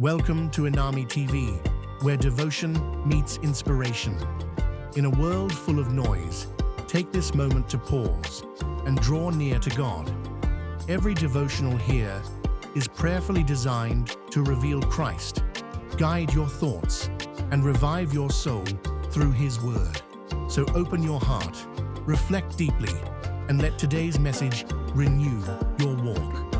Welcome to EnamiTv, where devotion meets inspiration. In a world full of noise, take this moment to pause and draw near to God. Every devotional here is prayerfully designed to reveal Christ, guide your thoughts, and revive your soul through His Word. So open your heart, reflect deeply, and let today's message renew your walk.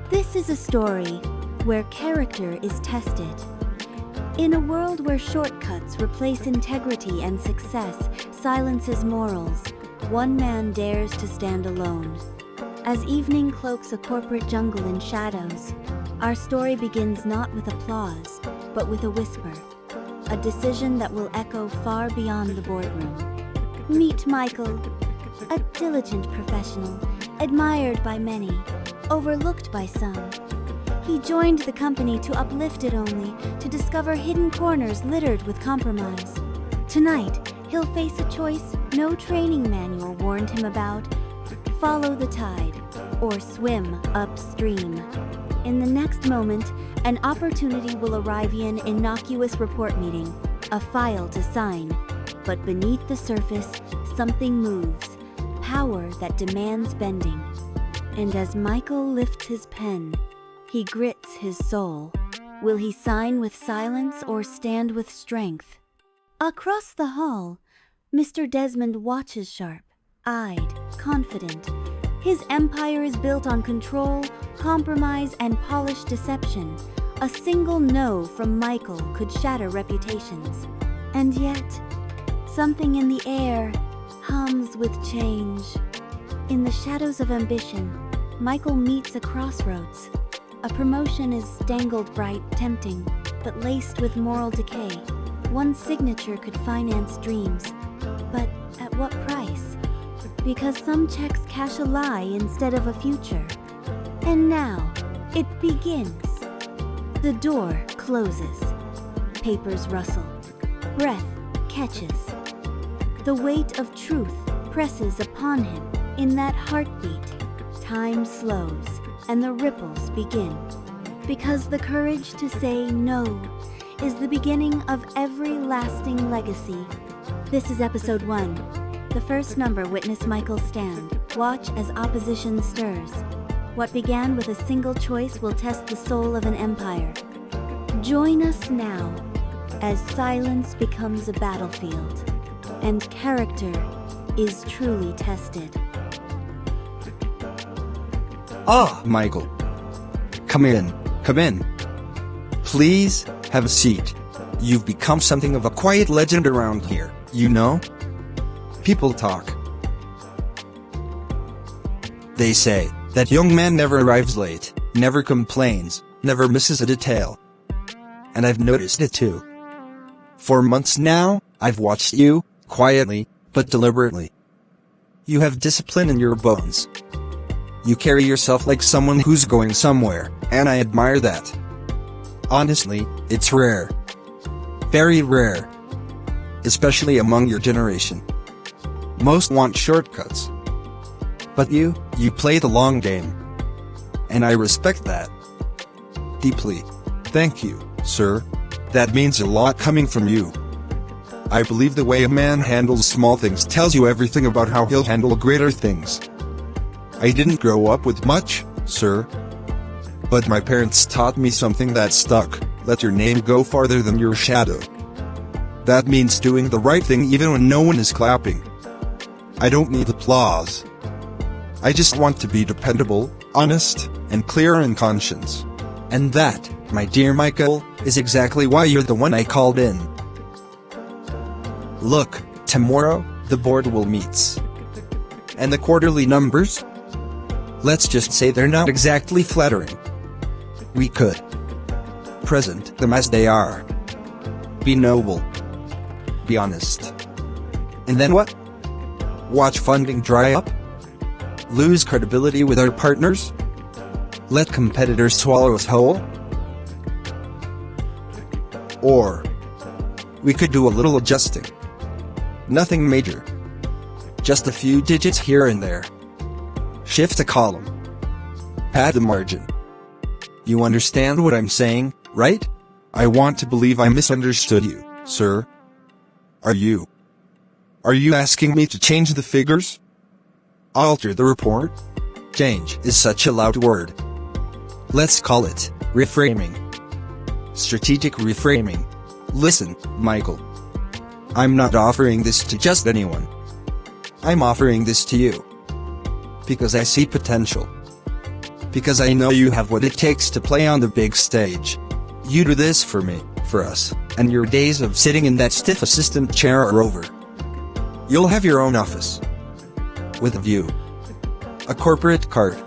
This is a story where character is tested. In a world where shortcuts replace integrity and success silences morals, one man dares to stand alone. As evening cloaks a corporate jungle in shadows, our story begins not with applause, but with a whisper, a decision that will echo far beyond the boardroom. Meet Michael, a diligent professional, admired by many, overlooked by some. He joined the company to uplift it only to discover hidden corners littered with compromise. Tonight, he'll face a choice no training manual warned him about: follow the tide or swim upstream. In the next moment, an opportunity will arrive via an innocuous report meeting, a file to sign. But beneath the surface, something moves, power that demands bending. And as Michael lifts his pen, he grits his soul. Will he sign with silence or stand with strength? Across the hall, Mr. Desmond watches sharp, eyed, confident. His empire is built on control, compromise, and polished deception. A single no from Michael could shatter reputations. And yet, something in the air hums with change. In the shadows of ambition, Michael meets a crossroads. A promotion is dangled bright, tempting, but laced with moral decay. One signature could finance dreams, but at what price? Because some checks cash a lie instead of a future. And now, it begins. The door closes. Papers rustle. Breath catches. The weight of truth presses upon him. In that heartbeat, time slows and the ripples begin. Because the courage to say no is the beginning of every lasting legacy. This is episode 1. The first number witnessed Michael stand. Watch as opposition stirs. What began with a single choice will test the soul of an empire. Join us now as silence becomes a battlefield and character is truly tested. Ah, Michael. Come in. Please, have a seat. You've become something of a quiet legend around here, you know? People talk. They say that young man never arrives late, never complains, never misses a detail. And I've noticed it too. For months now, I've watched you, quietly, but deliberately. You have discipline in your bones. You carry yourself like someone who's going somewhere, and I admire that. Honestly, it's rare. Very rare. Especially among your generation. Most want shortcuts. But you play the long game. And I respect that. Deeply. Thank you, sir. That means a lot coming from you. I believe the way a man handles small things tells you everything about how he'll handle greater things. I didn't grow up with much, sir. But my parents taught me something that stuck: let your name go farther than your shadow. That means doing the right thing even when no one is clapping. I don't need applause. I just want to be dependable, honest, and clear in conscience. And that, my dear Michael, is exactly why you're the one I called in. Look, tomorrow, the board will meet. And the quarterly numbers? Let's just say they're not exactly flattering. We could present them as they are. Be noble. Be honest. And then what? Watch funding dry up? Lose credibility with our partners? Let competitors swallow us whole? Or we could do a little adjusting. Nothing major. Just a few digits here and there. Shift a column. Pad the margin. You understand what I'm saying, right? I want to believe I misunderstood you, sir. Are you asking me to change the figures? Alter the report? Change is such a loud word. Let's call it reframing. Strategic reframing. Listen, Michael. I'm not offering this to just anyone. I'm offering this to you. Because I see potential. Because I know you have what it takes to play on the big stage. You do this for me, for us, and your days of sitting in that stiff assistant chair are over. You'll have your own office. With a view. A corporate card.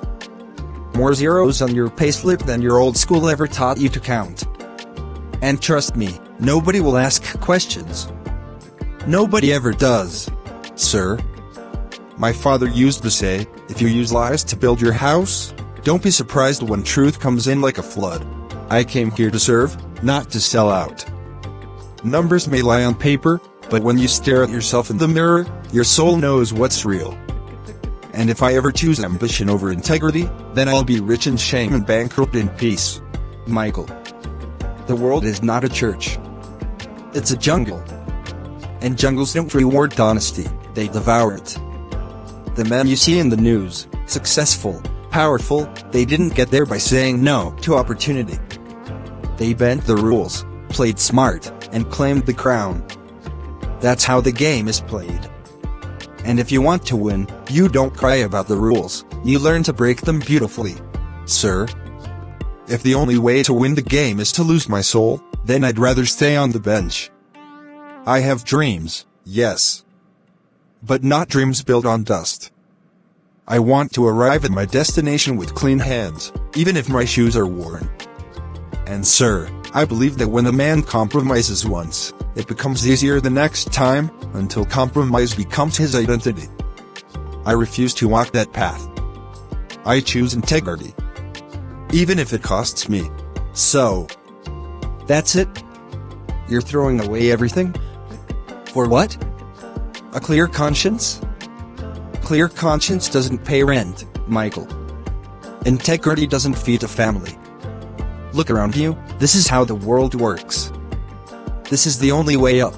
More zeros on your payslip than your old school ever taught you to count. And trust me, nobody will ask questions. Nobody ever does, sir. My father used to say, if you use lies to build your house, don't be surprised when truth comes in like a flood. I came here to serve, not to sell out. Numbers may lie on paper, but when you stare at yourself in the mirror, your soul knows what's real. And if I ever choose ambition over integrity, then I'll be rich in shame and bankrupt in peace. Michael. The world is not a church. It's a jungle. And jungles don't reward honesty, they devour it. The men you see in the news, successful, powerful, they didn't get there by saying no to opportunity. They bent the rules, played smart, and claimed the crown. That's how the game is played. And if you want to win, you don't cry about the rules, you learn to break them beautifully. Sir? If the only way to win the game is to lose my soul, then I'd rather stay on the bench. I have dreams, yes. But not dreams built on dust. I want to arrive at my destination with clean hands, even if my shoes are worn. And sir, I believe that when a man compromises once, it becomes easier the next time, until compromise becomes his identity. I refuse to walk that path. I choose integrity. Even if it costs me. So. That's it? You're throwing away everything? For what? A clear conscience? Clear conscience doesn't pay rent, Michael. Integrity doesn't feed a family. Look around you, this is how the world works. This is the only way up.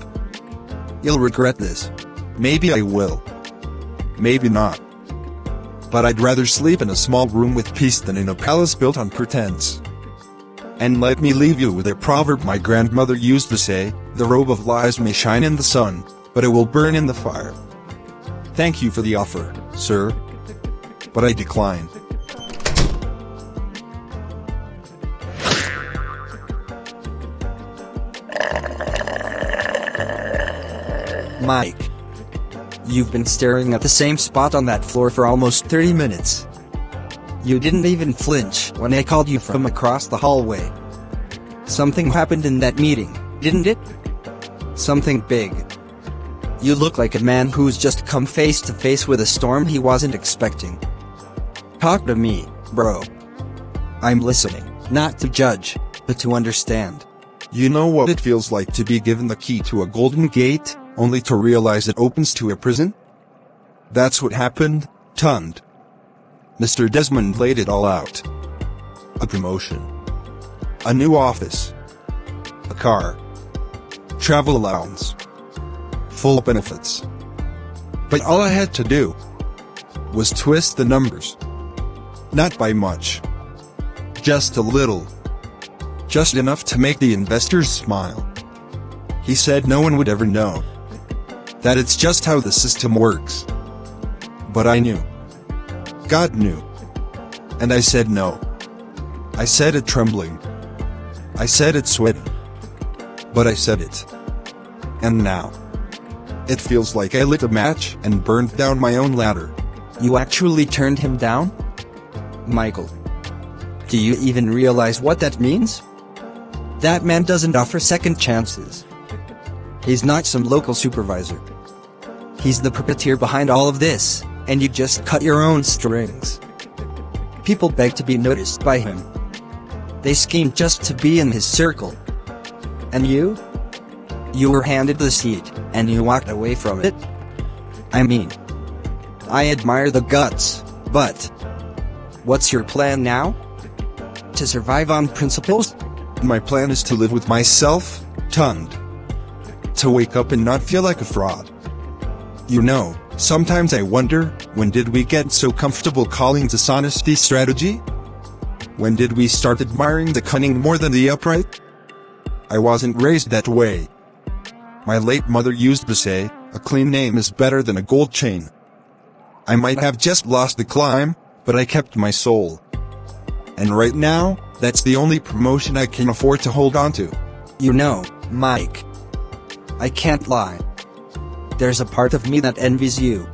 You'll regret this. Maybe I will. Maybe not. But I'd rather sleep in a small room with peace than in a palace built on pretense. And let me leave you with a proverb my grandmother used to say, the robe of lies may shine in the sun, but it will burn in the fire. Thank you for the offer, sir. But I decline. Mike. You've been staring at the same spot on that floor for almost 30 minutes. You didn't even flinch when I called you from across the hallway. Something happened in that meeting, didn't it? Something big. You look like a man who's just come face to face with a storm he wasn't expecting. Talk to me, bro. I'm listening, not to judge, but to understand. You know what it feels like to be given the key to a golden gate, only to realize it opens to a prison? That's what happened, Tund. Mr. Desmond laid it all out. A promotion. A new office. A car. Travel allowance. Full benefits. But all I had to do was twist the numbers. Not by much. Just a little. Just enough to make the investors smile. He said no one would ever know. That it's just how the system works. But I knew. God knew. And I said no. I said it trembling. I said it sweating. But I said it. And now. It feels like I lit a match and burned down my own ladder. You actually turned him down? Michael. Do you even realize what that means? That man doesn't offer second chances. He's not some local supervisor. He's the puppeteer behind all of this, and you just cut your own strings. People beg to be noticed by him. They scheme just to be in his circle. And you? You were handed the seat, and you walked away from it? I mean, I admire the guts, but what's your plan now? To survive on principles? My plan is to live with myself, tongued. To wake up and not feel like a fraud. You know, sometimes I wonder, when did we get so comfortable calling dishonesty strategy? When did we start admiring the cunning more than the upright? I wasn't raised that way. My late mother used to say, a clean name is better than a gold chain. I might have just lost the climb, but I kept my soul. And right now, that's the only promotion I can afford to hold on to. You know, Mike, I can't lie. There's a part of me that envies you.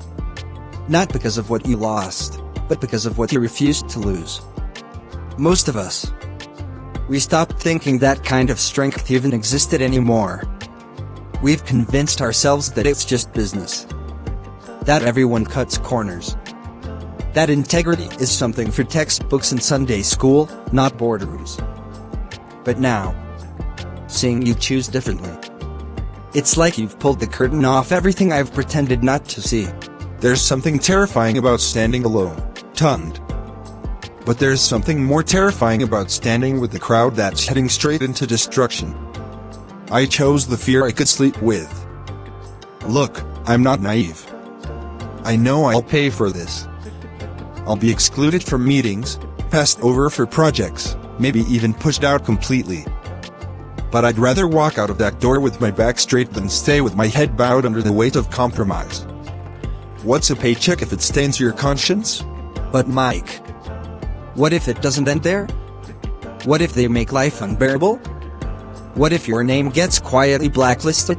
Not because of what you lost, but because of what you refused to lose. Most of us, we stopped thinking that kind of strength even existed anymore. We've convinced ourselves that it's just business. That everyone cuts corners. That integrity is something for textbooks and Sunday school, not boardrooms. But now, seeing you choose differently, it's like you've pulled the curtain off everything I've pretended not to see. There's something terrifying about standing alone, tongued. But there's something more terrifying about standing with the crowd that's heading straight into destruction. I chose the fear I could sleep with. Look, I'm not naive. I know I'll pay for this. I'll be excluded from meetings, passed over for projects, maybe even pushed out completely. But I'd rather walk out of that door with my back straight than stay with my head bowed under the weight of compromise. What's a paycheck if it stains your conscience? But Mike, what if it doesn't end there? What if they make life unbearable? What if your name gets quietly blacklisted?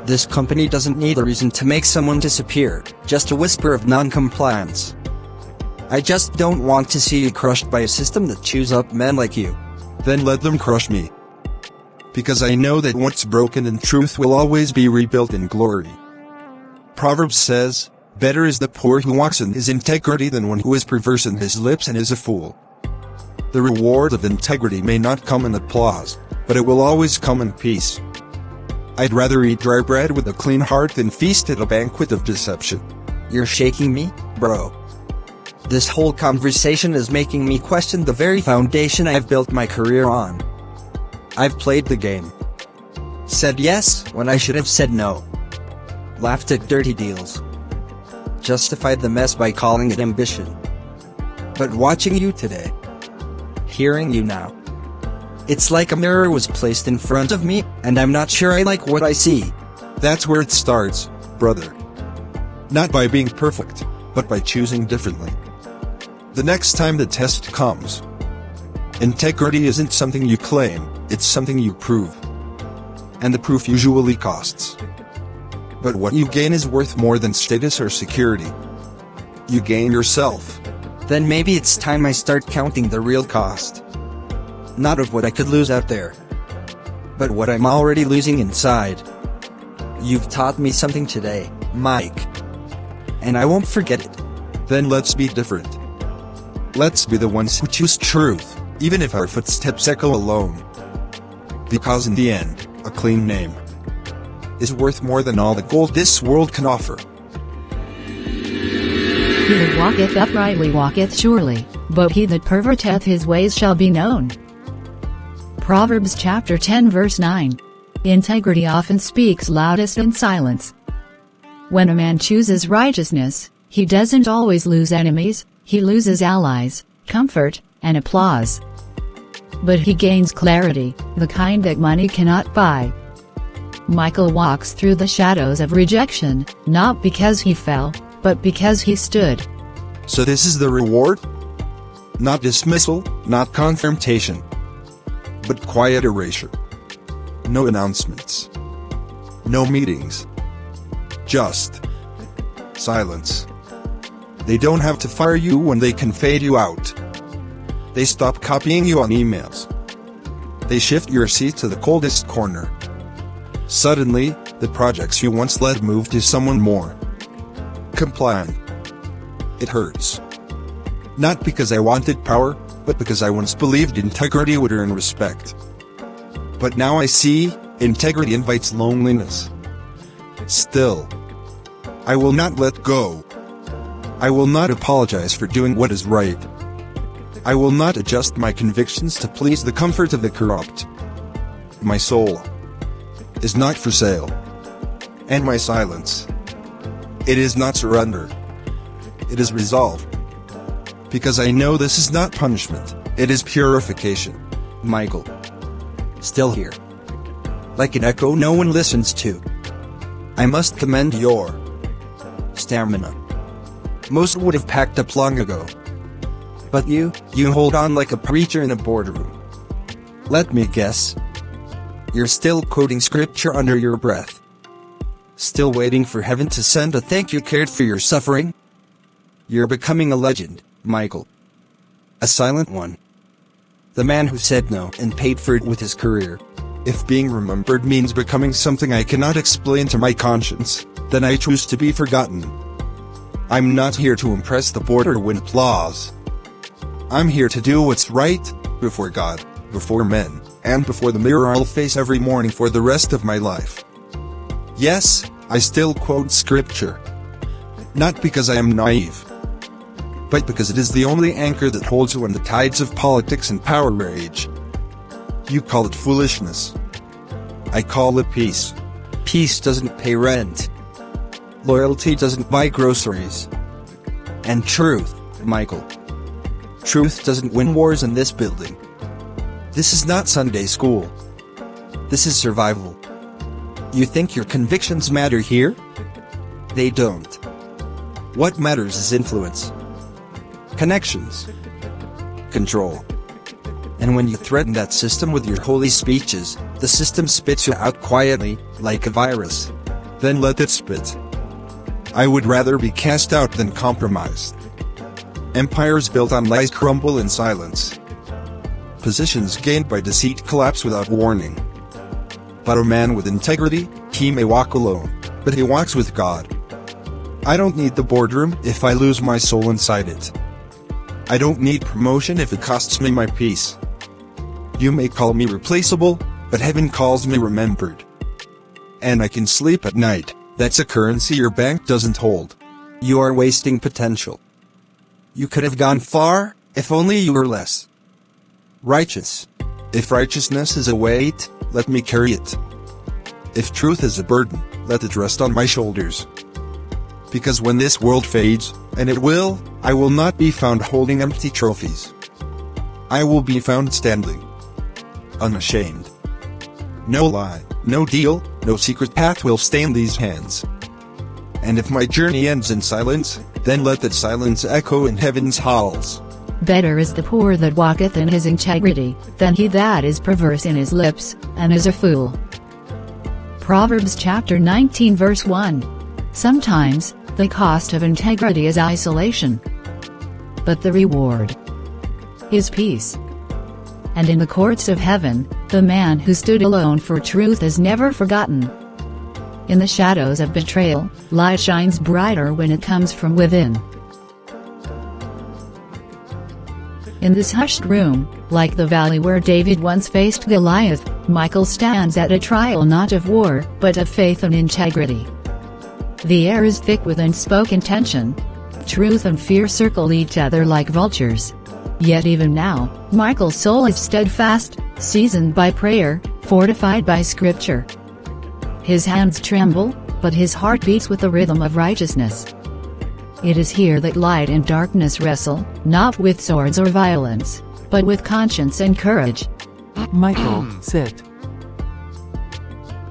This company doesn't need a reason to make someone disappear, just a whisper of non-compliance. I just don't want to see you crushed by a system that chews up men like you. Then let them crush me. Because I know that what's broken in truth will always be rebuilt in glory. Proverbs says, better is the poor who walks in his integrity than one who is perverse in his lips and is a fool. The reward of integrity may not come in applause, but it will always come in peace. I'd rather eat dry bread with a clean heart than feast at a banquet of deception. You're shaking me, bro. This whole conversation is making me question the very foundation I've built my career on. I've played the game. Said yes when I should have said no. Laughed at dirty deals. Justified the mess by calling it ambition. But watching you today, hearing you now, it's like a mirror was placed in front of me, and I'm not sure I like what I see. That's where it starts, brother. Not by being perfect, but by choosing differently. The next time the test comes, integrity isn't something you claim, it's something you prove. And the proof usually costs. But what you gain is worth more than status or security. You gain yourself. Then maybe it's time I start counting the real cost. Not of what I could lose out there, but what I'm already losing inside. You've taught me something today, Mike. And I won't forget it. Then let's be different. Let's be the ones who choose truth, even if our footsteps echo alone. Because in the end, a clean name is worth more than all the gold this world can offer. He that walketh uprightly walketh surely, but he that perverteth his ways shall be known. Proverbs chapter 10 verse 9. Integrity often speaks loudest in silence. When a man chooses righteousness, he doesn't always lose enemies, he loses allies, comfort, and applause. But he gains clarity, the kind that money cannot buy. Michael walks through the shadows of rejection, not because he fell, but because he stood. So this is the reward? Not dismissal, not confrontation, but quiet erasure. No announcements. No meetings. Just silence. They don't have to fire you when they can fade you out. They stop copying you on emails. They shift your seat to the coldest corner. Suddenly, the projects you once led move to someone more compliant. It hurts. Not because I wanted power, but because I once believed integrity would earn respect. But now I see, integrity invites loneliness. Still, I will not let go. I will not apologize for doing what is right. I will not adjust my convictions to please the comfort of the corrupt. My soul is not for sale. And my silence, it is not surrender. It is resolve. Because I know this is not punishment, it is purification. Michael. Still here. Like an echo no one listens to. I must commend your stamina. Most would have packed up long ago. But you hold on like a preacher in a boardroom. Let me guess. You're still quoting scripture under your breath. Still waiting for heaven to send a thank you card for your suffering? You're becoming a legend, Michael. A silent one. The man who said no and paid for it with his career. If being remembered means becoming something I cannot explain to my conscience, then I choose to be forgotten. I'm not here to impress the board or win applause. I'm here to do what's right, before God, before men, and before the mirror I'll face every morning for the rest of my life. Yes, I still quote scripture. Not because I am naive, but because it is the only anchor that holds when the tides of politics and power rage. You call it foolishness. I call it peace. Peace doesn't pay rent. Loyalty doesn't buy groceries. And truth, Michael. Truth doesn't win wars in this building. This is not Sunday school. This is survival. You think your convictions matter here? They don't. What matters is influence. Connections. Control. And when you threaten that system with your holy speeches, the system spits you out quietly, like a virus. Then let it spit. I would rather be cast out than compromised. Empires built on lies crumble in silence. Positions gained by deceit collapse without warning. But a man with integrity, he may walk alone, but he walks with God. I don't need the boardroom if I lose my soul inside it. I don't need promotion if it costs me my peace. You may call me replaceable, but heaven calls me remembered. And I can sleep at night. That's a currency your bank doesn't hold. You are wasting potential. You could have gone far, if only you were less righteous. If righteousness is a weight, let me carry it. If truth is a burden, let it rest on my shoulders. Because when this world fades, and it will, I will not be found holding empty trophies. I will be found standing. Unashamed. No lie, no deal, no secret path will stain these hands. And if my journey ends in silence, then let that silence echo in heaven's halls. Better is the poor that walketh in his integrity, than he that is perverse in his lips, and is a fool. Proverbs chapter 19 verse 1. Sometimes, the cost of integrity is isolation, but the reward is peace. And in the courts of heaven, the man who stood alone for truth is never forgotten. In the shadows of betrayal, light shines brighter when it comes from within. In this hushed room, like the valley where David once faced Goliath, Michael stands at a trial not of war, but of faith and integrity. The air is thick with unspoken tension. Truth and fear circle each other like vultures. Yet even now, Michael's soul is steadfast, seasoned by prayer, fortified by scripture. His hands tremble, but his heart beats with the rhythm of righteousness. It is here that light and darkness wrestle, not with swords or violence, but with conscience and courage. Michael, sit.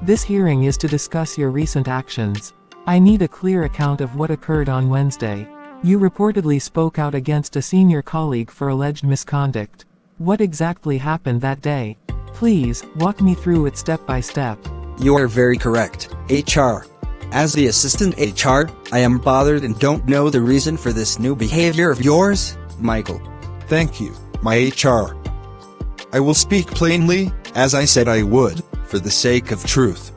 This hearing is to discuss your recent actions. I need a clear account of what occurred on Wednesday. You reportedly spoke out against a senior colleague for alleged misconduct. What exactly happened that day? Please, walk me through it step by step. You are very correct, HR. As the assistant HR, I am bothered and don't know the reason for this new behavior of yours, Michael. Thank you, my HR. I will speak plainly, as I said I would, for the sake of truth.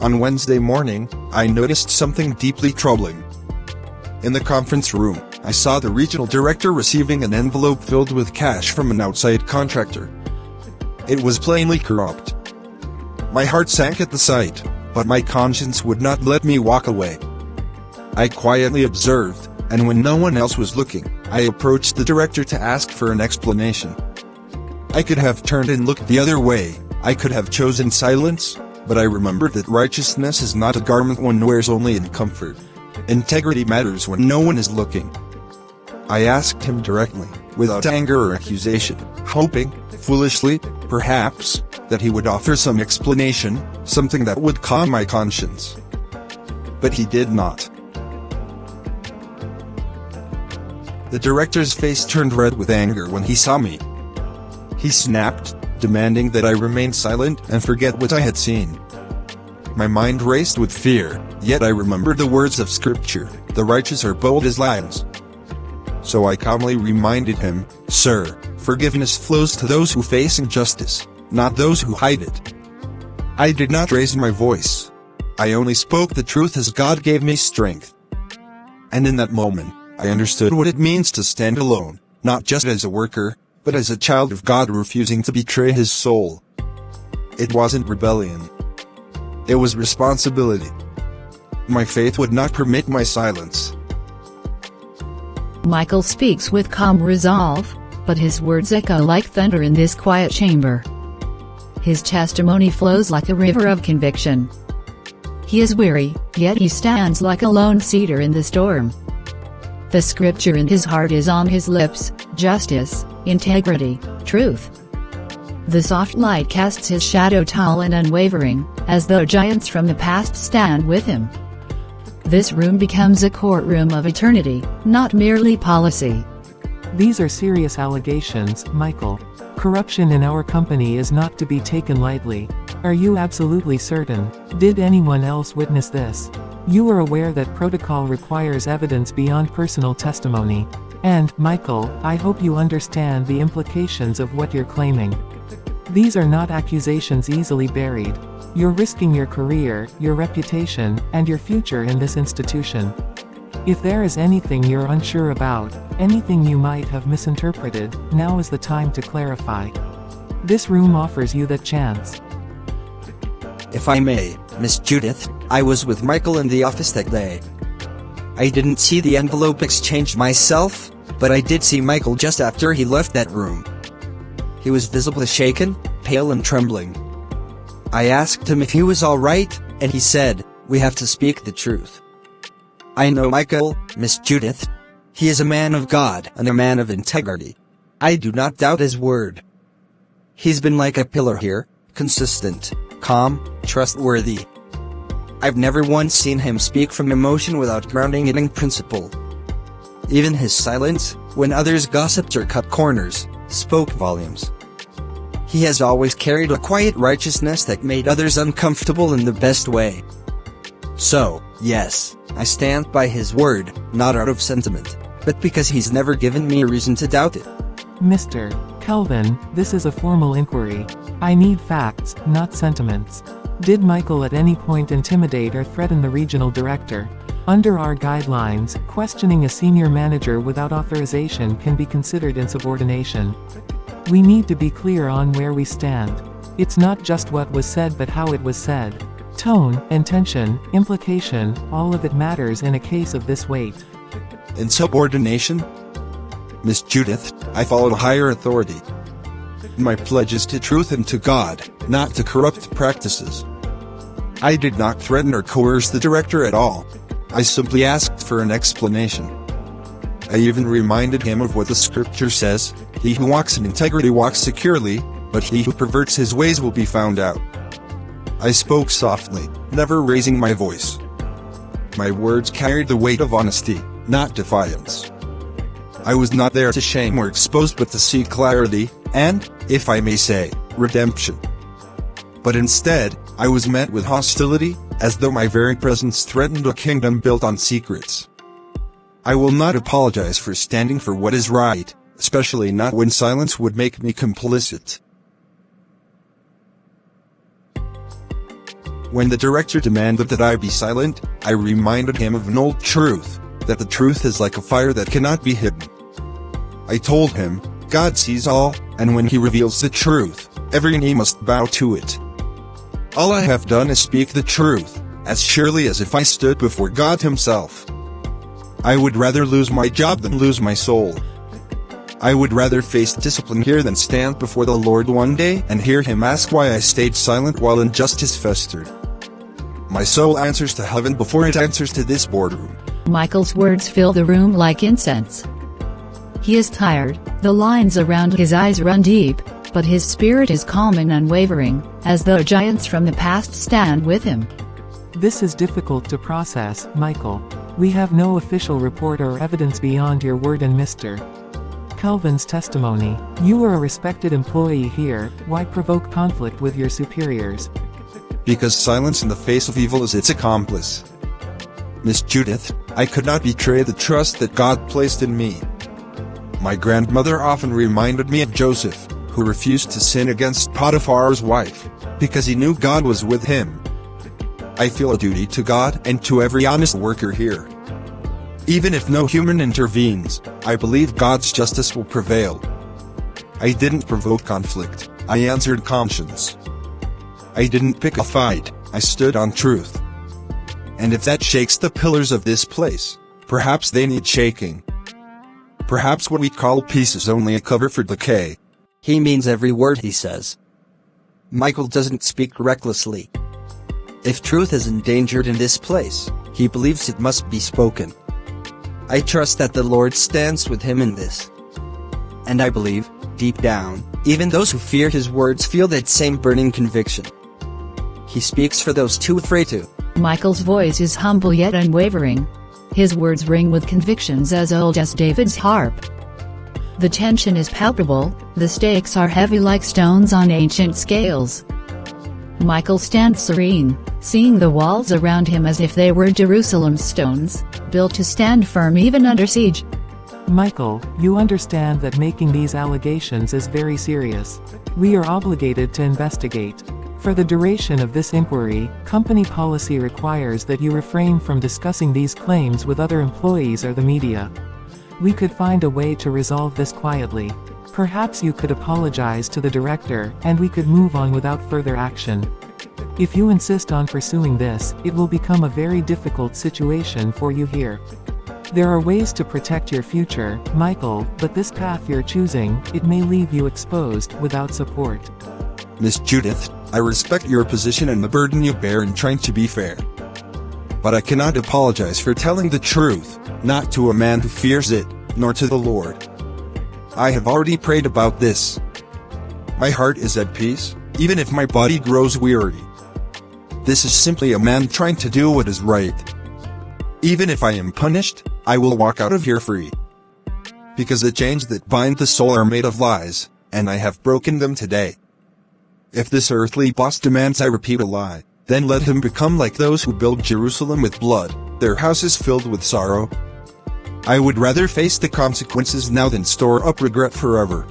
On Wednesday morning, I noticed something deeply troubling. In the conference room, I saw the regional director receiving an envelope filled with cash from an outside contractor. It was plainly corrupt. My heart sank at the sight, but my conscience would not let me walk away. I quietly observed, and when no one else was looking, I approached the director to ask for an explanation. I could have turned and looked the other way, I could have chosen silence, but I remembered that righteousness is not a garment one wears only in comfort. Integrity matters when no one is looking. I asked him directly, without anger or accusation, hoping, foolishly, perhaps, that he would offer some explanation, something that would calm my conscience. But he did not. The director's face turned red with anger when he saw me. He snapped, demanding that I remain silent and forget what I had seen. My mind raced with fear, yet I remembered the words of Scripture, "The righteous are bold as lions." So I calmly reminded him, "Sir, forgiveness flows to those who face injustice, not those who hide it." I did not raise my voice. I only spoke the truth as God gave me strength. And in that moment, I understood what it means to stand alone, not just as a worker, but as a child of God refusing to betray his soul. It wasn't rebellion. It was responsibility. My faith would not permit my silence. Michael speaks with calm resolve, but his words echo like thunder in this quiet chamber. His testimony flows like a river of conviction. He is weary, yet he stands like a lone cedar in the storm. The scripture in his heart is on his lips: justice, integrity, truth. The soft light casts his shadow tall and unwavering, as though giants from the past stand with him. This room becomes a courtroom of eternity, not merely policy. These are serious allegations, Michael. Corruption in our company is not to be taken lightly. Are you absolutely certain? Did anyone else witness this? You are aware that protocol requires evidence beyond personal testimony. And, Michael, I hope you understand the implications of what you're claiming. These are not accusations easily buried. You're risking your career, your reputation, and your future in this institution. If there is anything you're unsure about, anything you might have misinterpreted, now is the time to clarify. This room offers you that chance. If I may, Miss Judith, I was with Michael in the office that day. I didn't see the envelope exchange myself, but I did see Michael just after he left that room. He was visibly shaken, pale and trembling. I asked him if he was all right, and he said, "We have to speak the truth." I know Michael, Miss Judith. He is a man of God and a man of integrity. I do not doubt his word. He's been like a pillar here, consistent, calm, trustworthy. I've never once seen him speak from emotion without grounding it in principle. Even his silence, when others gossiped or cut corners, spoke volumes. He has always carried a quiet righteousness that made others uncomfortable in the best way. So, yes, I stand by his word, not out of sentiment, but because he's never given me a reason to doubt it. Mr. Kelvin, this is a formal inquiry. I need facts, not sentiments. Did Michael at any point intimidate or threaten the regional director? Under our guidelines, questioning a senior manager without authorization can be considered insubordination. We need to be clear on where we stand. It's not just what was said but how it was said. Tone, intention, implication, all of it matters in a case of this weight. Insubordination? Miss Judith, I follow a higher authority. My pledge is to truth and to God, not to corrupt practices. I did not threaten or coerce the director at all. I simply asked for an explanation. I even reminded him of what the scripture says: "He who walks in integrity walks securely, but he who perverts his ways will be found out." I spoke softly, never raising my voice. My words carried the weight of honesty, not defiance. I was not there to shame or expose but to seek clarity, and, if I may say, redemption. But instead, I was met with hostility, as though my very presence threatened a kingdom built on secrets. I will not apologize for standing for what is right, especially not when silence would make me complicit. When the director demanded that I be silent, I reminded him of an old truth, that the truth is like a fire that cannot be hidden. I told him, God sees all, and when he reveals the truth, every knee must bow to it. All I have done is speak the truth, as surely as if I stood before God himself. I would rather lose my job than lose my soul. I would rather face discipline here than stand before the Lord one day and hear him ask why I stayed silent while injustice festered. My soul answers to heaven before it answers to this boardroom. Michael's words fill the room like incense. He is tired, the lines around his eyes run deep, but his spirit is calm and unwavering, as though giants from the past stand with him. This is difficult to process, Michael. We have no official report or evidence beyond your word and Mr. Kelvin's testimony. You are a respected employee here, why provoke conflict with your superiors? Because silence in the face of evil is its accomplice. Miss Judith, I could not betray the trust that God placed in me. My grandmother often reminded me of Joseph, who refused to sin against Potiphar's wife, because he knew God was with him. I feel a duty to God and to every honest worker here. Even if no human intervenes, I believe God's justice will prevail. I didn't provoke conflict, I answered conscience. I didn't pick a fight, I stood on truth. And if that shakes the pillars of this place, perhaps they need shaking. Perhaps what we call peace is only a cover for decay. He means every word he says. Michael doesn't speak recklessly. If truth is endangered in this place, he believes it must be spoken. I trust that the Lord stands with him in this. And I believe, deep down, even those who fear his words feel that same burning conviction. He speaks for those too afraid to. Michael's voice is humble yet unwavering. His words ring with convictions as old as David's harp. The tension is palpable, the stakes are heavy like stones on ancient scales. Michael stands serene, seeing the walls around him as if they were Jerusalem's stones, built to stand firm even under siege. Michael, you understand that making these allegations is very serious. We are obligated to investigate. For the duration of this inquiry, company policy requires that you refrain from discussing these claims with other employees or the media. We could find a way to resolve this quietly. Perhaps you could apologize to the director, and we could move on without further action. If you insist on pursuing this, it will become a very difficult situation for you here. There are ways to protect your future, Michael, but this path you're choosing, it may leave you exposed, without support. Miss Judith, I respect your position and the burden you bear in trying to be fair. But I cannot apologize for telling the truth, not to a man who fears it, nor to the Lord. I have already prayed about this. My heart is at peace, even if my body grows weary. This is simply a man trying to do what is right. Even if I am punished, I will walk out of here free. Because the chains that bind the soul are made of lies, and I have broken them today. If this earthly boss demands I repeat a lie, then let him become like those who build Jerusalem with blood, their houses filled with sorrow. I would rather face the consequences now than store up regret forever.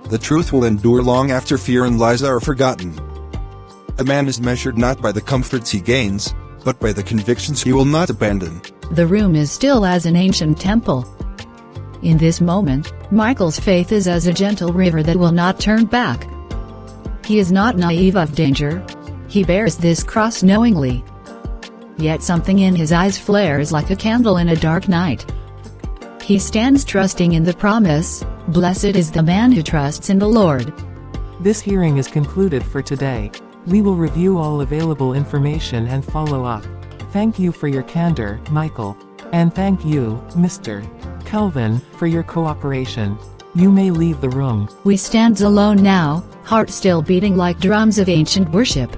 The truth will endure long after fear and lies are forgotten. A man is measured not by the comforts he gains, but by the convictions he will not abandon. The room is still as an ancient temple. In this moment, Michael's faith is as a gentle river that will not turn back. He is not naive of danger. He bears this cross knowingly. Yet something in his eyes flares like a candle in a dark night. He stands trusting in the promise, "Blessed is the man who trusts in the Lord." This hearing is concluded for today. We will review all available information and follow up. Thank you for your candor, Michael. And thank you, Mr. Kelvin, for your cooperation. You may leave the room. We stands alone now, heart still beating like drums of ancient worship.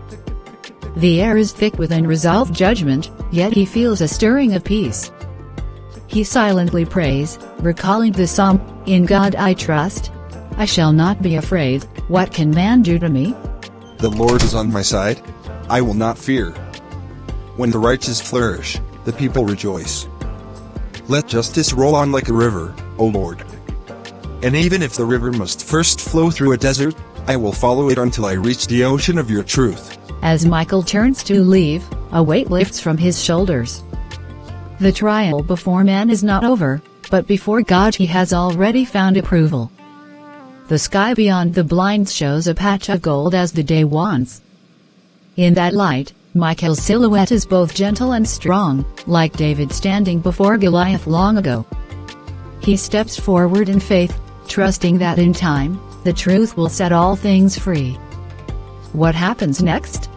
The air is thick with unresolved judgment, yet he feels a stirring of peace. He silently prays, recalling the psalm, "In God I trust. I shall not be afraid. What can man do to me?" The Lord is on my side. I will not fear. When the righteous flourish, the people rejoice. Let justice roll on like a river, O Lord. And even if the river must first flow through a desert, I will follow it until I reach the ocean of your truth. As Michael turns to leave, a weight lifts from his shoulders. The trial before man is not over, but before God he has already found approval. The sky beyond the blinds shows a patch of gold as the day wants. In that light, Michael's silhouette is both gentle and strong, like David standing before Goliath long ago. He steps forward in faith, trusting that in time, the truth will set all things free. What happens next?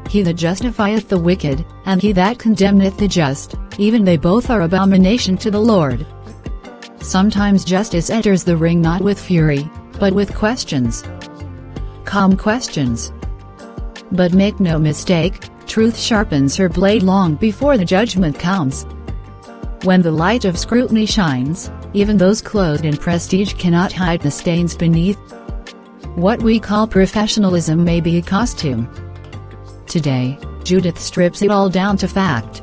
He that justifieth the wicked, and he that condemneth the just, even they both are abomination to the Lord. Sometimes justice enters the ring not with fury, but with questions. Calm questions. But make no mistake, truth sharpens her blade long before the judgment comes. When the light of scrutiny shines, even those clothed in prestige cannot hide the stains beneath. What we call professionalism may be a costume. Today, Judith strips it all down to fact.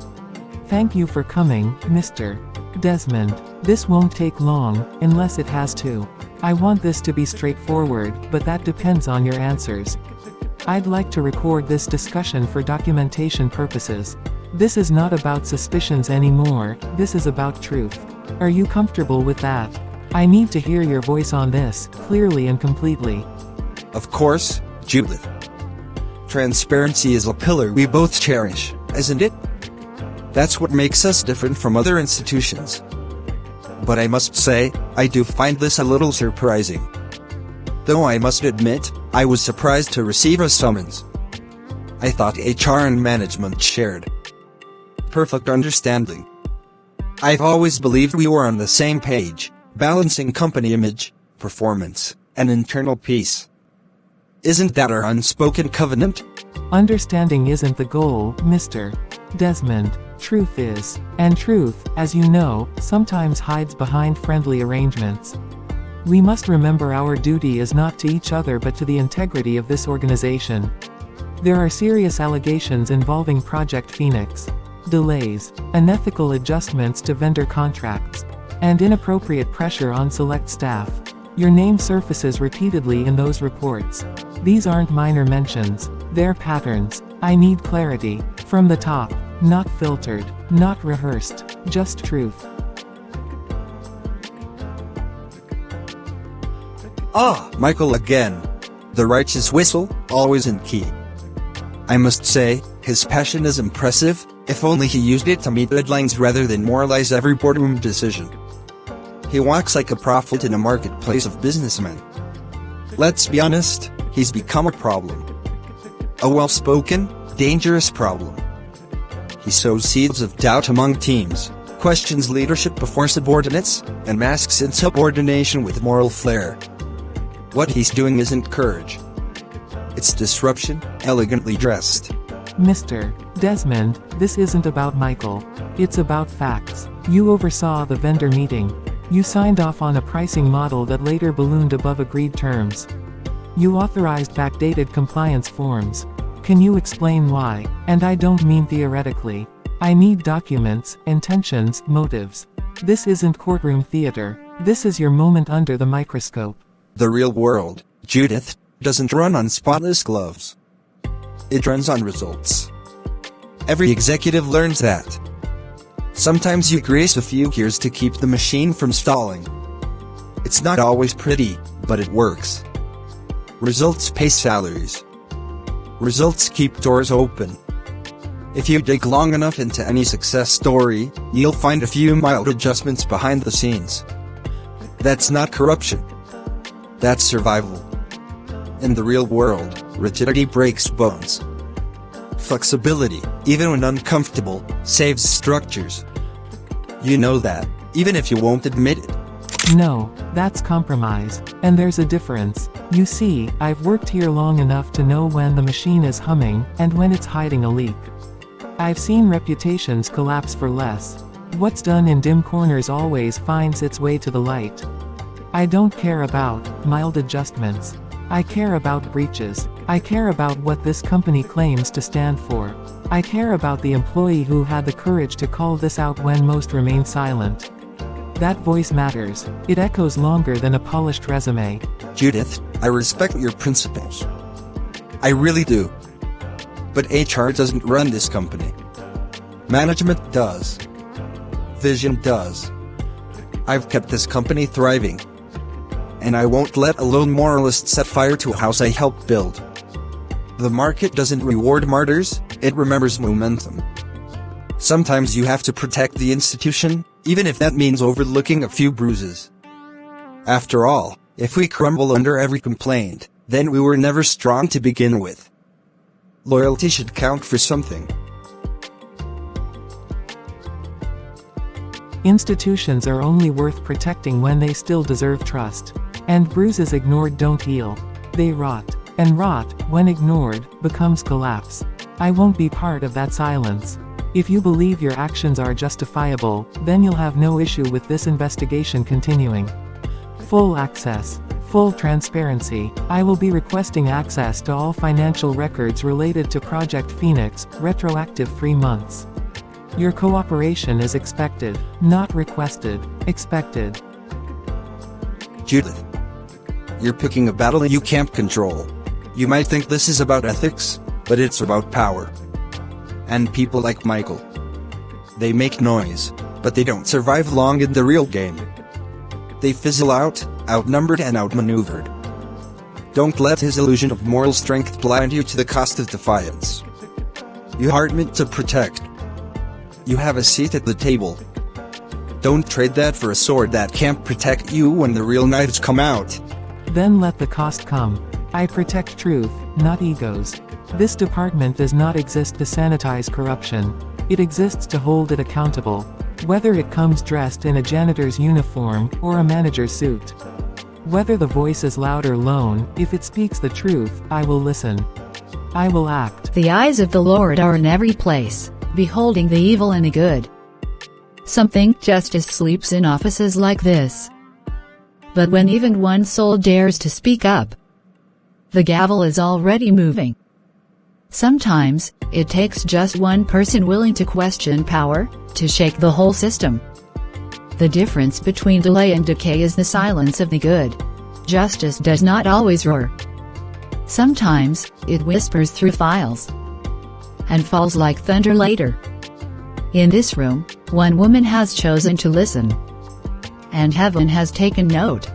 Thank you for coming, Mr. Desmond. This won't take long, unless it has to. I want this to be straightforward, but that depends on your answers. I'd like to record this discussion for documentation purposes. This is not about suspicions anymore, this is about truth. Are you comfortable with that? I need to hear your voice on this, clearly and completely. Of course, Judith. Transparency is a pillar we both cherish, isn't it? That's what makes us different from other institutions. But I must say, I do find this a little surprising. Though I must admit, I was surprised to receive a summons. I thought HR and management shared perfect understanding. I've always believed we were on the same page, balancing company image, performance, and internal peace. Isn't that our unspoken covenant? Understanding isn't the goal, Mr. Desmond. Truth is. And truth, as you know, sometimes hides behind friendly arrangements. We must remember our duty is not to each other but to the integrity of this organization. There are serious allegations involving Project Phoenix. Delays, unethical adjustments to vendor contracts, and inappropriate pressure on select staff. Your name surfaces repeatedly in those reports. These aren't minor mentions, they're patterns. I need clarity, from the top, not filtered, not rehearsed, just truth. Ah, Michael again. The righteous whistle, always in key. I must say, his passion is impressive, if only he used it to meet deadlines rather than moralize every boardroom decision. He walks like a prophet in a marketplace of businessmen. Let's be honest, he's become a problem. A well-spoken, dangerous problem. He sows seeds of doubt among teams, questions leadership before subordinates, and masks insubordination with moral flair. What he's doing isn't courage. It's disruption, elegantly dressed. Mr. Desmond, this isn't about Michael. It's about facts. You oversaw the vendor meeting. You signed off on a pricing model that later ballooned above agreed terms. You authorized backdated compliance forms. Can you explain why? And I don't mean theoretically. I need documents, intentions, motives. This isn't courtroom theater. This is your moment under the microscope. The real world, Judith, doesn't run on spotless gloves. It runs on results. Every executive learns that. Sometimes you grease a few gears to keep the machine from stalling. It's not always pretty, but it works. Results pay salaries. Results keep doors open. If you dig long enough into any success story, you'll find a few mild adjustments behind the scenes. That's not corruption. That's survival. In the real world, rigidity breaks bones. Flexibility, even when uncomfortable, saves structures. You know that, even if you won't admit it. No, that's compromise. And there's a difference. You see, I've worked here long enough to know when the machine is humming, and when it's hiding a leak. I've seen reputations collapse for less. What's done in dim corners always finds its way to the light. I don't care about mild adjustments. I care about breaches. I care about what this company claims to stand for. I care about the employee who had the courage to call this out when most remain silent. That voice matters. It echoes longer than a polished resume. Judith, I respect your principles. I really do. But HR doesn't run this company. Management does. Vision does. I've kept this company thriving. and I won't let a lone moralist set fire to a house I helped build. The market doesn't reward martyrs, it remembers momentum. Sometimes you have to protect the institution, even if that means overlooking a few bruises. After all, if we crumble under every complaint, then we were never strong to begin with. Loyalty should count for something. Institutions are only worth protecting when they still deserve trust. And bruises ignored don't heal. They rot. And rot, when ignored, becomes collapse. I won't be part of that silence. If you believe your actions are justifiable, then you'll have no issue with this investigation continuing. Full access. Full transparency. I will be requesting access to all financial records related to Project Phoenix, retroactive 3 months. Your cooperation is expected, not requested. Expected. Judith. You're picking a battle you can't control. You might think this is about ethics, but it's about power. And people like Michael. They make noise, but they don't survive long in the real game. They fizzle out, outnumbered and outmaneuvered. Don't let his illusion of moral strength blind you to the cost of defiance. You aren't meant to protect. You have a seat at the table. Don't trade that for a sword that can't protect you when the real knives come out. Then let the cost come. I protect truth, not egos. This department does not exist to sanitize corruption. It exists to hold it accountable. Whether it comes dressed in a janitor's uniform or a manager's suit. Whether the voice is loud or lone, if it speaks the truth, I will listen. I will act. The eyes of the Lord are in every place, beholding the evil and the good. Some think justice sleeps in offices like this. But when even one soul dares to speak up, the gavel is already moving. Sometimes, it takes just one person willing to question power, to shake the whole system. The difference between delay and decay is the silence of the good. Justice does not always roar. Sometimes, it whispers through files. And falls like thunder later. In this room, one woman has chosen to listen. And heaven has taken note.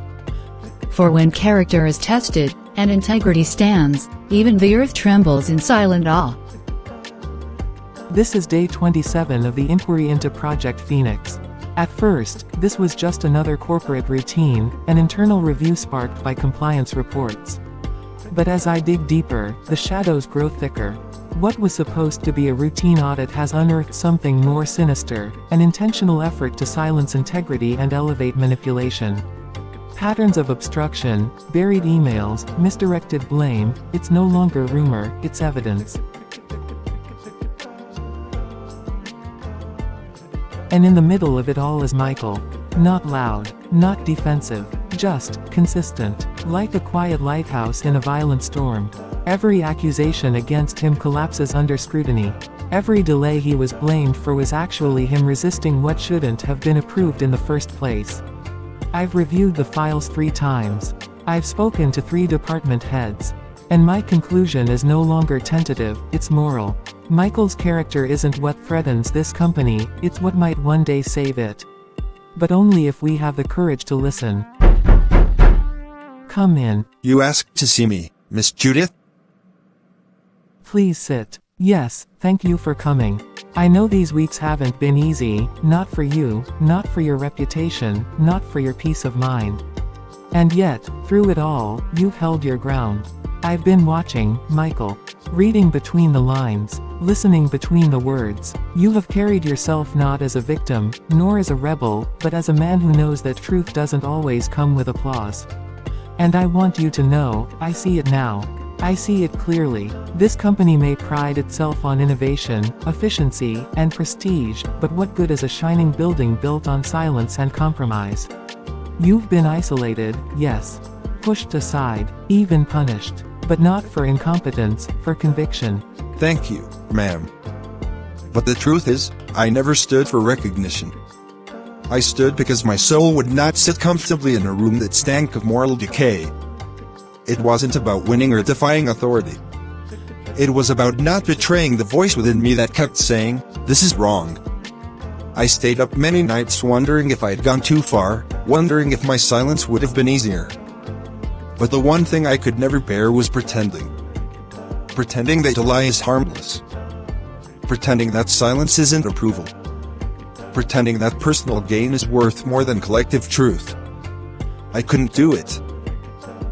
For when character is tested, and integrity stands, even the earth trembles in silent awe. This is day 27 of the inquiry into Project Phoenix. At first, this was just another corporate routine, an internal review sparked by compliance reports. But as I dig deeper, the shadows grow thicker. What was supposed to be a routine audit has unearthed something more sinister, an intentional effort to silence integrity and elevate manipulation. Patterns of obstruction, buried emails, misdirected blame. It's no longer rumor, it's evidence. And in the middle of it all is Michael. Not loud, not defensive, just consistent, like a quiet lighthouse in a violent storm. Every accusation against him collapses under scrutiny. Every delay he was blamed for was actually him resisting what shouldn't have been approved in the first place. I've reviewed the files 3 times. I've spoken to 3 department heads. And my conclusion is no longer tentative, it's moral. Michael's character isn't what threatens this company, it's what might one day save it. But only if we have the courage to listen. Come in. You asked to see me, Miss Judith? Please sit. Yes, thank you for coming. I know these weeks haven't been easy, not for you, not for your reputation, not for your peace of mind. And yet, through it all, you've held your ground. I've been watching, Michael. Reading between the lines, listening between the words. You have carried yourself not as a victim, nor as a rebel, but as a man who knows that truth doesn't always come with applause. And I want you to know, I see it now. I see it clearly. This company may pride itself on innovation, efficiency, and prestige, but what good is a shining building built on silence and compromise? You've been isolated, yes. Pushed aside, even punished. But not for incompetence, for conviction. Thank you, ma'am. But the truth is, I never stood for recognition. I stood because my soul would not sit comfortably in a room that stank of moral decay. It wasn't about winning or defying authority. It was about not betraying the voice within me that kept saying, "This is wrong." I stayed up many nights wondering if I had gone too far, wondering if my silence would have been easier. But the one thing I could never bear was pretending. Pretending that a lie is harmless. Pretending that silence isn't approval. Pretending that personal gain is worth more than collective truth. I couldn't do it.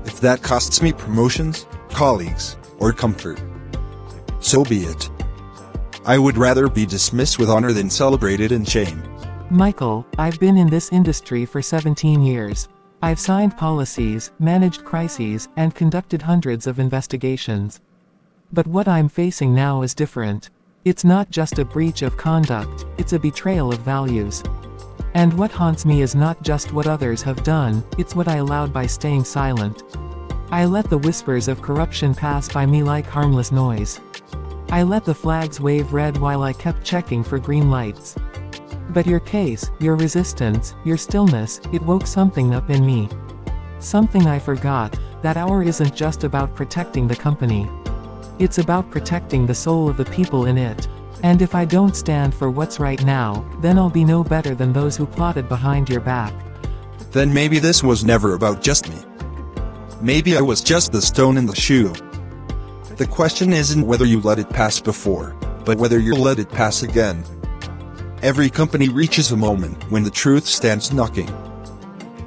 If that costs me promotions, colleagues, or comfort, so be it. I would rather be dismissed with honor than celebrated in shame. Michael, I've been in this industry for 17 years. I've signed policies, managed crises, and conducted hundreds of investigations. But what I'm facing now is different. It's not just a breach of conduct, it's a betrayal of values. And what haunts me is not just what others have done, it's what I allowed by staying silent. I let the whispers of corruption pass by me like harmless noise. I let the flags wave red while I kept checking for green lights. But your case, your resistance, your stillness, it woke something up in me. Something I forgot. That hour isn't just about protecting the company. It's about protecting the soul of the people in it. And if I don't stand for what's right now, then I'll be no better than those who plotted behind your back. Then maybe this was never about just me. Maybe I was just the stone in the shoe. The question isn't whether you let it pass before, but whether you'll let it pass again. Every company reaches a moment when the truth stands knocking.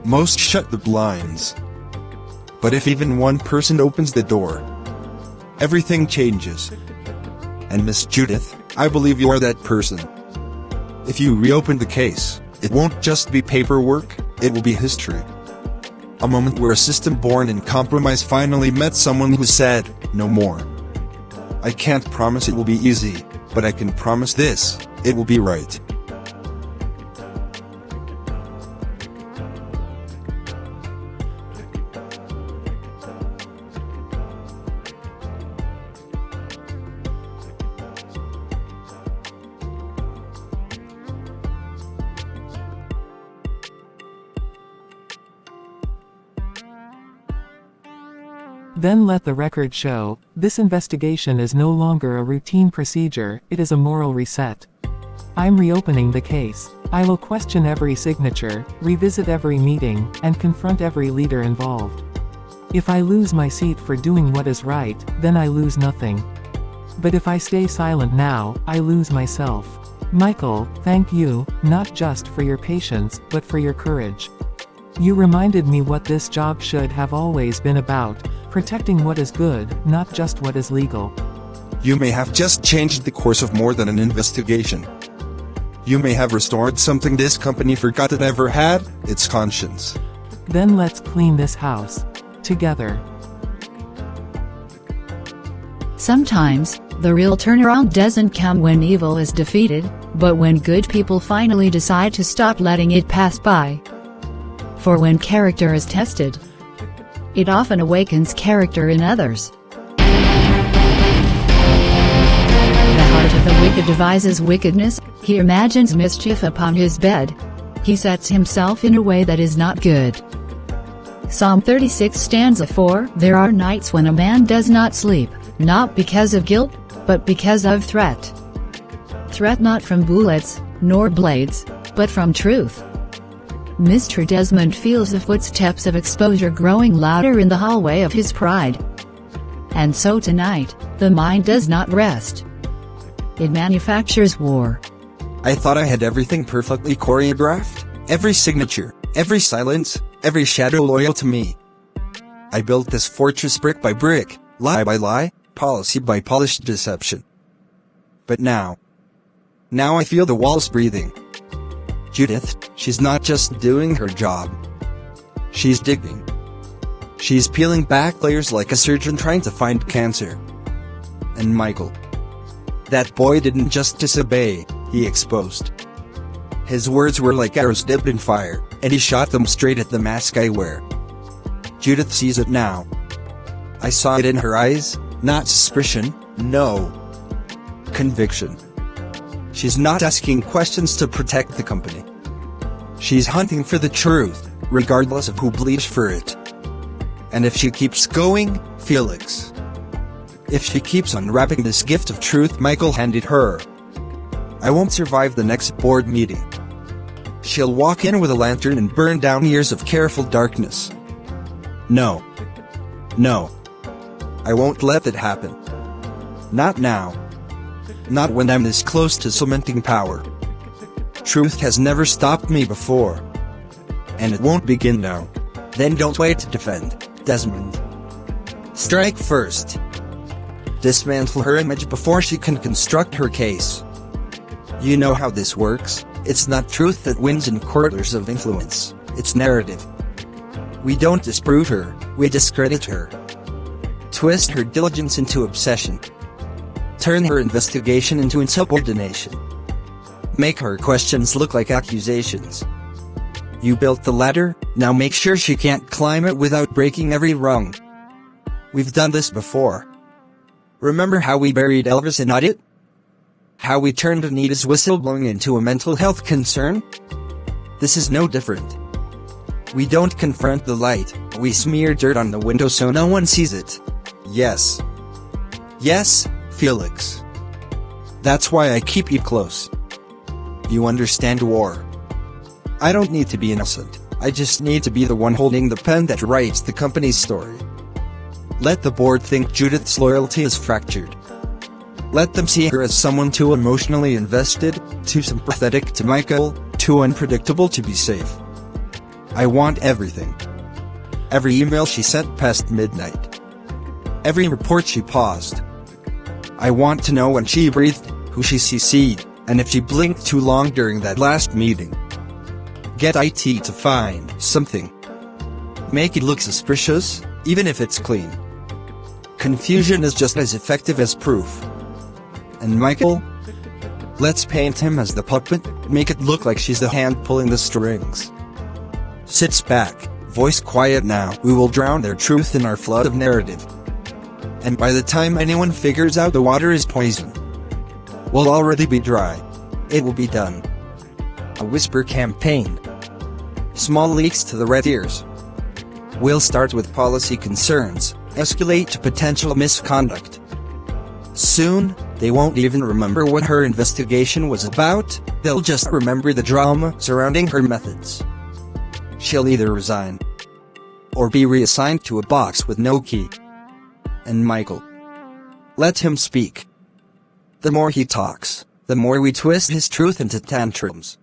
Most shut the blinds. But if even one person opens the door, everything changes. And Miss Judith, I believe you are that person. If you reopen the case, it won't just be paperwork, it will be history. A moment where a system born in compromise finally met someone who said, no more. I can't promise it will be easy, but I can promise this, it will be right. Then let the record show, this investigation is no longer a routine procedure, it is a moral reset. I'm reopening the case. I will question every signature, revisit every meeting, and confront every leader involved. If I lose my seat for doing what is right, then I lose nothing. But if I stay silent now, I lose myself. Michael, thank you, not just for your patience, but for your courage. You reminded me what this job should have always been about. Protecting what is good, not just what is legal. You may have just changed the course of more than an investigation. You may have restored something this company forgot it ever had, its conscience. Then let's clean this house. Together. Sometimes, the real turnaround doesn't come when evil is defeated, but when good people finally decide to stop letting it pass by. For when character is tested, it often awakens character in others. The heart of the wicked devises wickedness, he imagines mischief upon his bed. He sets himself in a way that is not good. Psalm 36 stanza 4. There are nights when a man does not sleep, not because of guilt, but because of threat. Threat not from bullets, nor blades, but from truth. Mr. Desmond feels the footsteps of exposure growing louder in the hallway of his pride. And so tonight, the mind does not rest. It manufactures war. I thought I had everything perfectly choreographed, every signature, every silence, every shadow loyal to me. I built this fortress brick by brick, lie by lie, policy by polished deception. But now I feel the walls breathing. Judith, she's not just doing her job. She's digging. She's peeling back layers like a surgeon trying to find cancer. And Michael, that boy didn't just disobey, he exposed. His words were like arrows dipped in fire, and he shot them straight at the mask I wear. Judith sees it now. I saw it in her eyes, not suspicion, no. Conviction. She's not asking questions to protect the company. She's hunting for the truth, regardless of who bleeds for it. And if she keeps going, Felix. If she keeps unwrapping this gift of truth Michael handed her, I won't survive the next board meeting. She'll walk in with a lantern and burn down years of careful darkness. No. No. I won't let that happen. Not now. Not when I'm this close to cementing power. Truth has never stopped me before. And it won't begin now. Then don't wait to defend, Desmond. Strike first. Dismantle her image before she can construct her case. You know how this works. It's not truth that wins in quarters of influence, it's narrative. We don't disprove her, we discredit her. Twist her diligence into obsession. Turn her investigation into insubordination. Make her questions look like accusations. You built the ladder, now make sure she can't climb it without breaking every rung. We've done this before. Remember how we buried Elvis in audit? How we turned Anita's whistleblowing into a mental health concern? This is no different. We don't confront the light, we smear dirt on the window so no one sees it. Yes. Yes, Felix. That's why I keep you close. You understand war. I don't need to be innocent, I just need to be the one holding the pen that writes the company's story. Let the board think Judith's loyalty is fractured. Let them see her as someone too emotionally invested, too sympathetic to Michael, too unpredictable to be safe. I want everything. Every email she sent past midnight. Every report she paused. I want to know when she breathed, who she CC'd, and if she blinked too long during that last meeting. Get IT to find something. Make it look suspicious, even if it's clean. Confusion is just as effective as proof. And Michael? Let's paint him as the puppet, make it look like she's the hand pulling the strings. Sits back, voice quiet now, we will drown their truth in our flood of narrative. And by the time anyone figures out the water is poison, we'll already be dry. It will be done. A whisper campaign. Small leaks to the red ears. We'll start with policy concerns, escalate to potential misconduct. Soon, they won't even remember what her investigation was about, they'll just remember the drama surrounding her methods. She'll either resign or be reassigned to a box with no key. And Michael, let him speak. The more he talks, the more we twist his truth into tantrums.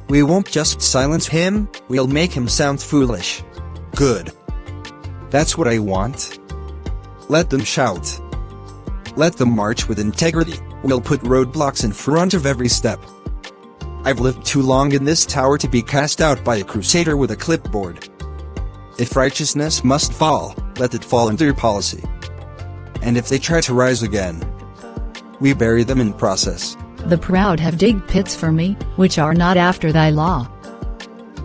We won't just silence him, we'll make him sound foolish. Good. That's what I want. Let them shout. Let them march with integrity, we'll put roadblocks in front of every step. I've lived too long in this tower to be cast out by a crusader with a clipboard. If righteousness must fall, let it fall under policy. And if they try to rise again, we bury them in process. The proud have digged pits for me, which are not after thy law.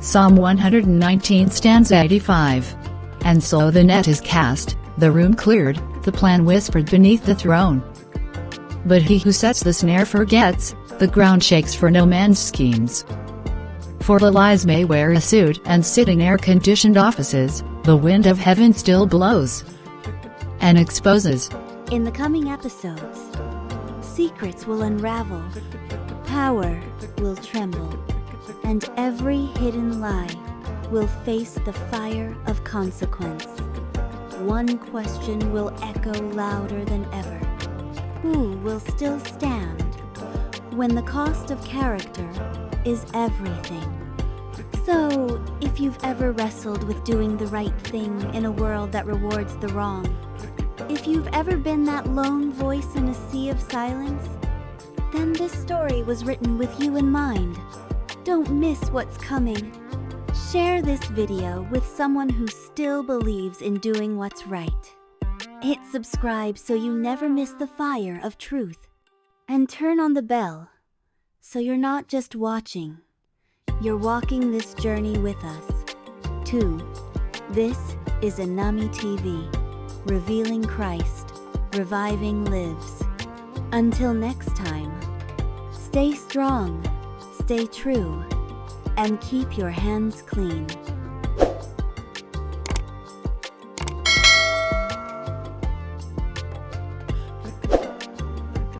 Psalm 119 stanza 85. And so the net is cast, the room cleared, the plan whispered beneath the throne. But he who sets the snare forgets, the ground shakes for no man's schemes. For the lies may wear a suit and sit in air-conditioned offices, the wind of heaven still blows and exposes. In the coming episodes, secrets will unravel, power will tremble, and every hidden lie will face the fire of consequence. One question will echo louder than ever. Who will still stand when the cost of character is everything? So, if you've ever wrestled with doing the right thing in a world that rewards the wrong, if you've ever been that lone voice in a sea of silence, then this story was written with you in mind. Don't miss what's coming. Share this video with someone who still believes in doing what's right. Hit subscribe so you never miss the fire of truth. And turn on the bell so you're not just watching, you're walking this journey with us. 2. This is EnamiTv, revealing Christ, reviving lives. Until next time, stay strong, stay true, and keep your hands clean.